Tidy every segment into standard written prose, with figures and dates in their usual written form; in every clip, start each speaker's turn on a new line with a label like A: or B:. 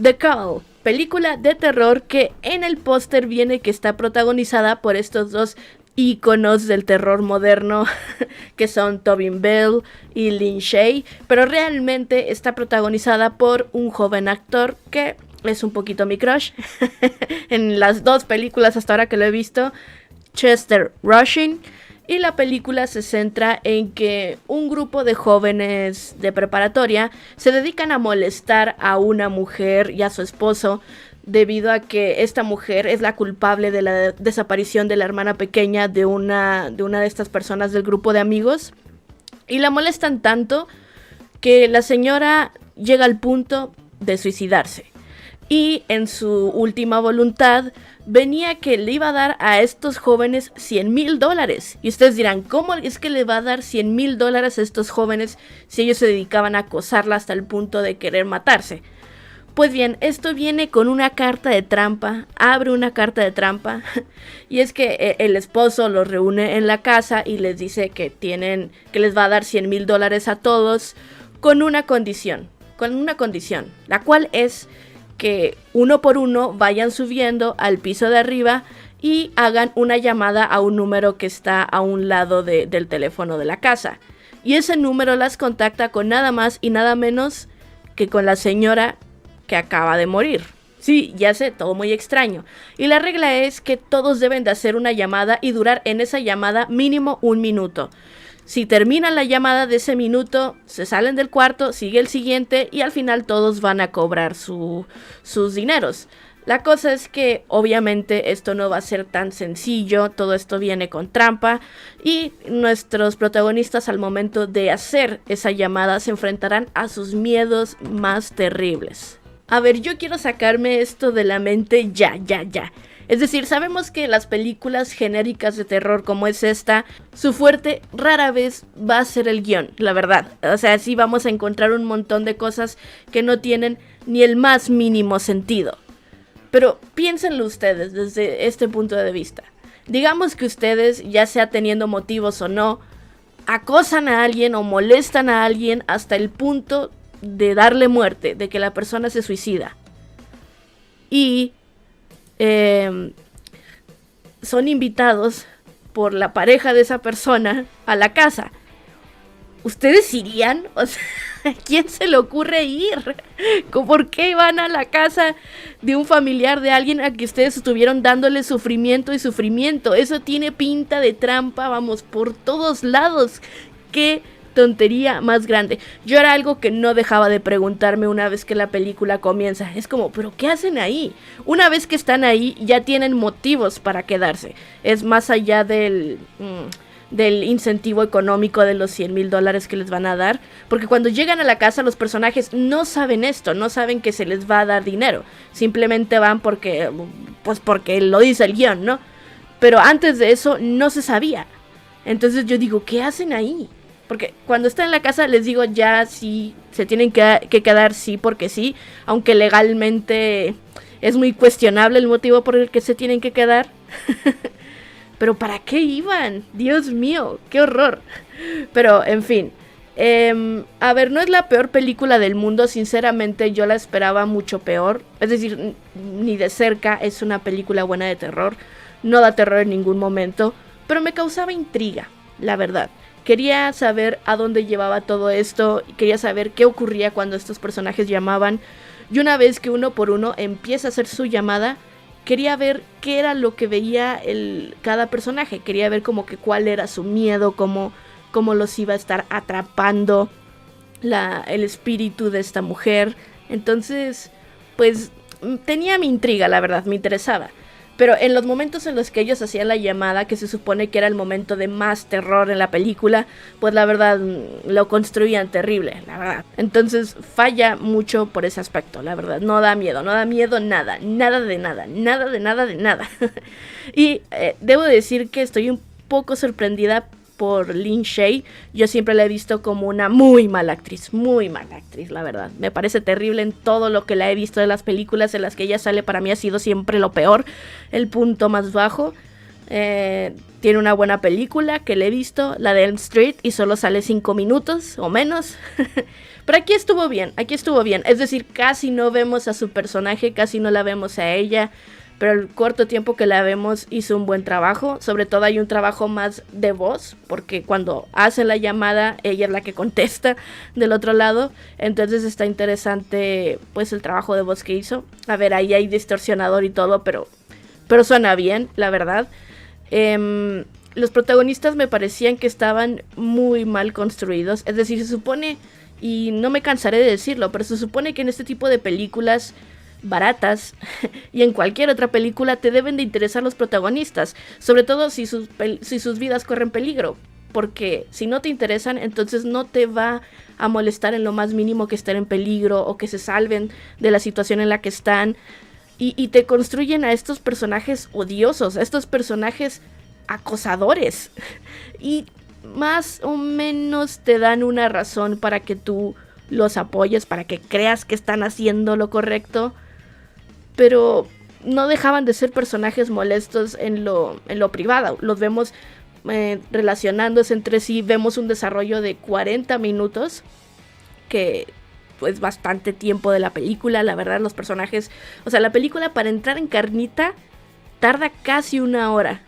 A: The Call, película de terror que en el póster viene que está protagonizada por estos dos íconos del terror moderno que son Tobin Bell y Lin Shaye, pero realmente está protagonizada por un joven actor que es un poquito mi crush en las dos películas hasta ahora que lo he visto, Chester Rushing. Y la película se centra en que un grupo de jóvenes de preparatoria se dedican a molestar a una mujer y a su esposo debido a que esta mujer es la culpable de la desaparición de la hermana pequeña de una de estas personas del grupo de amigos. Y la molestan tanto que la señora llega al punto de suicidarse. Y en su última voluntad venía que le iba a dar a estos jóvenes $100,000. Y ustedes dirán, ¿cómo es que le va a dar $100,000 a estos jóvenes si ellos se dedicaban a acosarla hasta el punto de querer matarse? Pues bien, esto viene con una carta de trampa, abre una carta de trampa, y es que el esposo los reúne en la casa y les dice que les va a dar $100,000 a todos con una condición, la cual es que uno por uno vayan subiendo al piso de arriba y hagan una llamada a un número que está a un lado del teléfono de la casa. Y ese número las contacta con nada más y nada menos que con la señora que acaba de morir. Sí, ya sé, todo muy extraño. Y la regla es que todos deben de hacer una llamada y durar en esa llamada mínimo 1 minuto. Si terminan la llamada de ese minuto, se salen del cuarto, sigue el siguiente y al final todos van a cobrar sus dineros. La cosa es que obviamente esto no va a ser tan sencillo, todo esto viene con trampa y nuestros protagonistas al momento de hacer esa llamada se enfrentarán a sus miedos más terribles. A ver, yo quiero sacarme esto de la mente ya. Es decir, sabemos que las películas genéricas de terror como es esta, su fuerte rara vez va a ser el guión, la verdad. O sea, sí vamos a encontrar un montón de cosas que no tienen ni el más mínimo sentido. Pero piénsenlo ustedes desde este punto de vista. Digamos que ustedes, ya sea teniendo motivos o no, acosan a alguien o molestan a alguien hasta el punto de darle muerte, de que la persona se suicida. Y son invitados por la pareja de esa persona a la casa. ¿Ustedes irían? O sea, ¿a quién se le ocurre ir? ¿Por qué van a la casa de un familiar de alguien a que ustedes estuvieron dándole sufrimiento y sufrimiento? Eso tiene pinta de trampa, vamos, por todos lados. ¡Qué tontería más grande! Yo era algo que no dejaba de preguntarme una vez que la película comienza. Es como, ¿pero qué hacen ahí? Una vez que están ahí, ya tienen motivos para quedarse. Es más allá del incentivo económico de los $100,000 que les van a dar. Porque cuando llegan a la casa, los personajes no saben esto, no saben que se les va a dar dinero. Simplemente van porque lo dice el guión, ¿no? Pero antes de eso no se sabía. Entonces yo digo, ¿qué hacen ahí? Porque cuando están en la casa les digo ya sí, se tienen que quedar sí porque sí, aunque legalmente es muy cuestionable el motivo por el que se tienen que quedar. Pero ¿para qué iban? Dios mío, qué horror. Pero en fin, a ver, no es la peor película del mundo, sinceramente yo la esperaba mucho peor. Es decir, ni de cerca es una película buena de terror, no da terror en ningún momento, pero me causaba intriga, la verdad. Quería saber a dónde llevaba todo esto, quería saber qué ocurría cuando estos personajes llamaban. Y una vez que uno por uno empieza a hacer su llamada, quería ver qué era lo que veía cada personaje. Quería ver como que cuál era su miedo, cómo los iba a estar atrapando el espíritu de esta mujer. Entonces, pues tenía mi intriga, la verdad, me interesaba. Pero en los momentos en los que ellos hacían la llamada, que se supone que era el momento de más terror en la película, pues la verdad lo construían terrible, la verdad. Entonces falla mucho por ese aspecto, la verdad. No da miedo nada de nada. Y debo decir que estoy un poco sorprendida por Lin Shaye. Yo siempre la he visto como una muy mala actriz, la verdad. Me parece terrible en todo lo que la he visto de las películas en las que ella sale. Para mí ha sido siempre lo peor, el punto más bajo. Tiene una buena película que le he visto, la de Elm Street, y solo sale 5 minutos o menos. Pero aquí estuvo bien. Es decir, casi no vemos a su personaje, casi no la vemos a ella. Pero el corto tiempo que la vemos hizo un buen trabajo. Sobre todo hay un trabajo más de voz, porque cuando hace la llamada, ella es la que contesta del otro lado. Entonces está interesante pues el trabajo de voz que hizo. A ver, ahí hay distorsionador y todo, pero suena bien, la verdad. Los protagonistas me parecían que estaban muy mal construidos. Es decir, se supone, y no me cansaré de decirlo, pero se supone que en este tipo de películas baratas y en cualquier otra película te deben de interesar los protagonistas, sobre todo si sus vidas corren peligro, porque si no te interesan, entonces no te va a molestar en lo más mínimo que estén en peligro o que se salven de la situación en la que están. Y te construyen a estos personajes odiosos, a estos personajes acosadores. Y más o menos te dan una razón para que tú los apoyes, para que creas que están haciendo lo correcto. Pero no dejaban de ser personajes molestos en lo privado. Los vemos relacionándose entre sí. Vemos un desarrollo de 40 minutos que pues bastante tiempo de la película, la verdad. Los personajes, o sea, la película para entrar en carnita tarda casi 1 hora,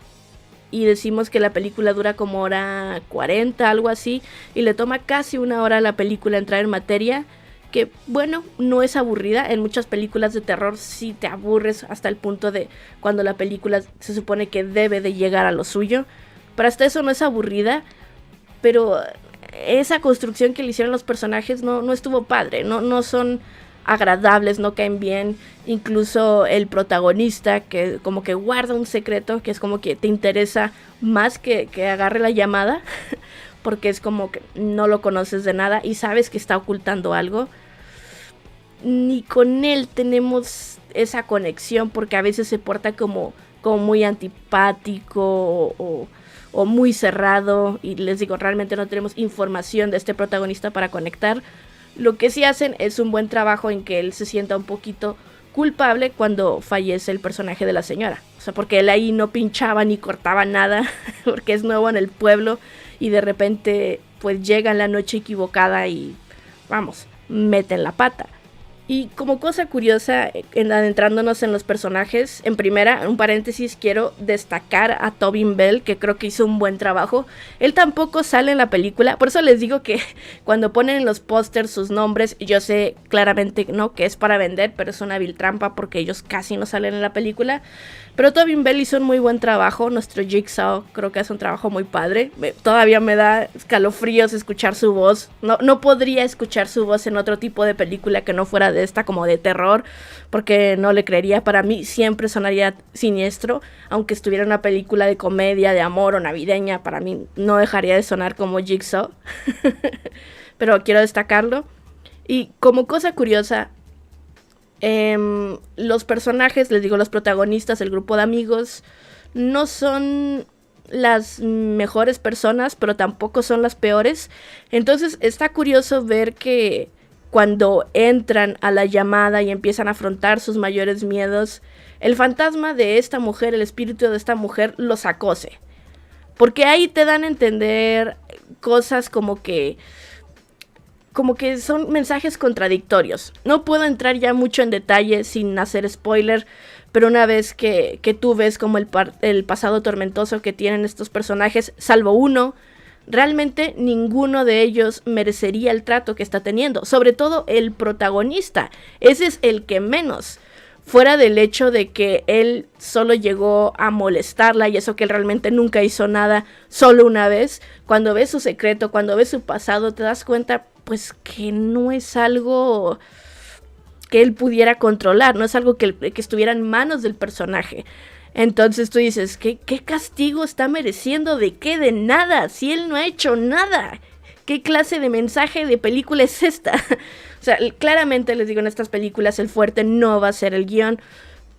A: y decimos que la película dura como 1:40, algo así, y le toma casi 1 hora a la película entrar en materia, que bueno, no es aburrida. En muchas películas de terror sí te aburres hasta el punto de cuando la película se supone que debe de llegar a lo suyo, pero hasta eso no es aburrida. Pero esa construcción que le hicieron los personajes no estuvo padre, no son agradables, no caen bien. Incluso el protagonista, que como que guarda un secreto, que es como que te interesa más que agarre la llamada, porque es como que no lo conoces de nada y sabes que está ocultando algo. Ni con él tenemos esa conexión, porque a veces se porta como muy antipático o muy cerrado, y les digo, realmente no tenemos información de este protagonista para conectar. Lo que sí hacen es un buen trabajo en que él se sienta un poquito culpable cuando fallece el personaje de la señora. O sea, porque él ahí no pinchaba ni cortaba nada, porque es nuevo en el pueblo y de repente pues llega en la noche equivocada y vamos, meten la pata. Y como cosa curiosa, adentrándonos en los personajes, en primera, un paréntesis, quiero destacar a Tobin Bell, que creo que hizo un buen trabajo. Él tampoco sale en la película, por eso les digo que cuando ponen en los pósters sus nombres, yo sé claramente no que es para vender, pero es una vil trampa porque ellos casi no salen en la película. Pero Tobin Bell hizo un muy buen trabajo. Nuestro Jigsaw creo que hace un trabajo muy padre. Todavía me da escalofríos escuchar su voz. No podría escuchar su voz en otro tipo de película que no fuera de esta, como de terror, porque no le creería. Para mí siempre sonaría siniestro, aunque estuviera en una película de comedia, de amor o navideña. Para mí no dejaría de sonar como Jigsaw. Pero quiero destacarlo. Y como cosa curiosa, los personajes, les digo, los protagonistas, el grupo de amigos, no son las mejores personas, pero tampoco son las peores. Entonces está curioso ver que cuando entran a la llamada y empiezan a afrontar sus mayores miedos, el fantasma de esta mujer, el espíritu de esta mujer, los acose. Porque ahí te dan a entender cosas como que son mensajes contradictorios. No puedo entrar ya mucho en detalle sin hacer spoiler, pero una vez que tú ves como el pasado tormentoso que tienen estos personajes, salvo uno, realmente ninguno de ellos merecería el trato que está teniendo. Sobre todo el protagonista, ese es el que menos. Fuera del hecho de que él solo llegó a molestarla, y eso que él realmente nunca hizo nada, solo una vez. Cuando ves su secreto, cuando ves su pasado, te das cuenta pues que no es algo que él pudiera controlar, no es algo que estuviera en manos del personaje. Entonces tú dices, ¿qué castigo está mereciendo? ¿De qué? De nada, si él no ha hecho nada. ¿Qué clase de mensaje de película es esta? O sea, claramente les digo, en estas películas el fuerte no va a ser el guión,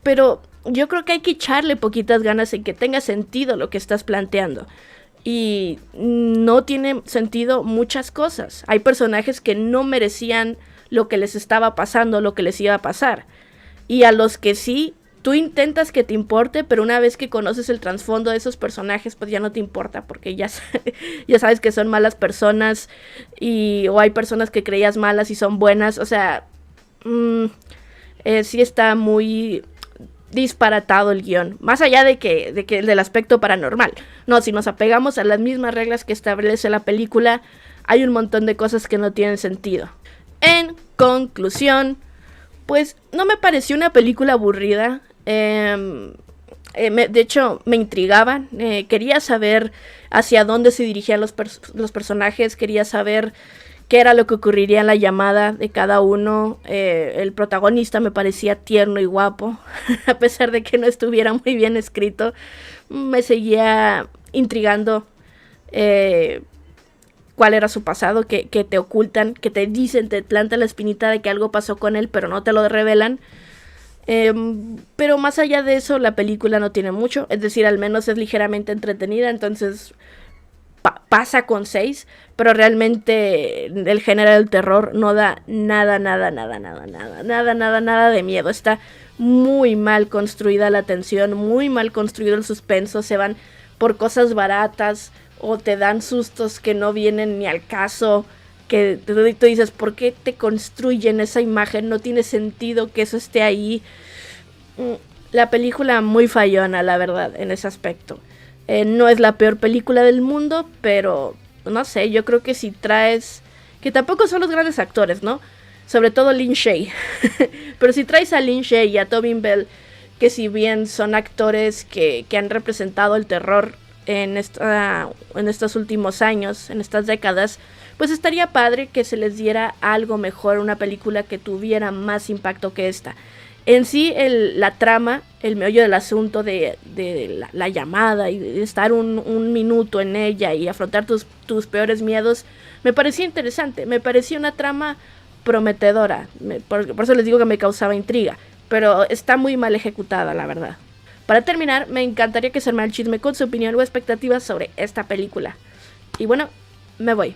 A: pero yo creo que hay que echarle poquitas ganas en que tenga sentido lo que estás planteando. Y no tiene sentido muchas cosas. Hay personajes que no merecían lo que les estaba pasando, lo que les iba a pasar. Y a los que sí, tú intentas que te importe, pero una vez que conoces el trasfondo de esos personajes, pues ya no te importa, porque ya sabes que son malas personas, o hay personas que creías malas y son buenas. O sea, sí está muy disparatado el guión, más allá de que del aspecto paranormal. No, si nos apegamos a las mismas reglas que establece la película, hay un montón de cosas que no tienen sentido. En conclusión, pues no me pareció una película aburrida. De hecho, me intrigaba. Quería saber hacia dónde se dirigían los personajes. Quería saber qué era lo que ocurriría en la llamada de cada uno. El protagonista me parecía tierno y guapo. A pesar de que no estuviera muy bien escrito, me seguía intrigando cuál era su pasado, que te ocultan, que te dicen, te plantan la espinita de que algo pasó con él, pero no te lo revelan. Pero más allá de eso, la película no tiene mucho, es decir, al menos es ligeramente entretenida, entonces pasa con 6, pero realmente el género del terror no da nada de miedo. Está muy mal construida la tensión, muy mal construido el suspenso, se van por cosas baratas, o te dan sustos que no vienen ni al caso, que tú dices, ¿por qué te construyen esa imagen? No tiene sentido que eso esté ahí. La película muy fallona, la verdad, en ese aspecto. No es la peor película del mundo, pero no sé, yo creo que si traes, que tampoco son los grandes actores, ¿no? Sobre todo Lin Shaye. Pero si traes a Lin Shaye y a Tobin Bell, que si bien son actores que han representado el terror en estos últimos años, en estas décadas, pues estaría padre que se les diera algo mejor, una película que tuviera más impacto que esta. En sí, la trama, el meollo del asunto de la llamada y de estar un minuto en ella y afrontar tus peores miedos, me parecía interesante, me parecía una trama prometedora, por eso les digo que me causaba intriga, pero está muy mal ejecutada, la verdad. Para terminar, me encantaría que se armara el chisme con su opinión o expectativas sobre esta película. Y bueno, me voy.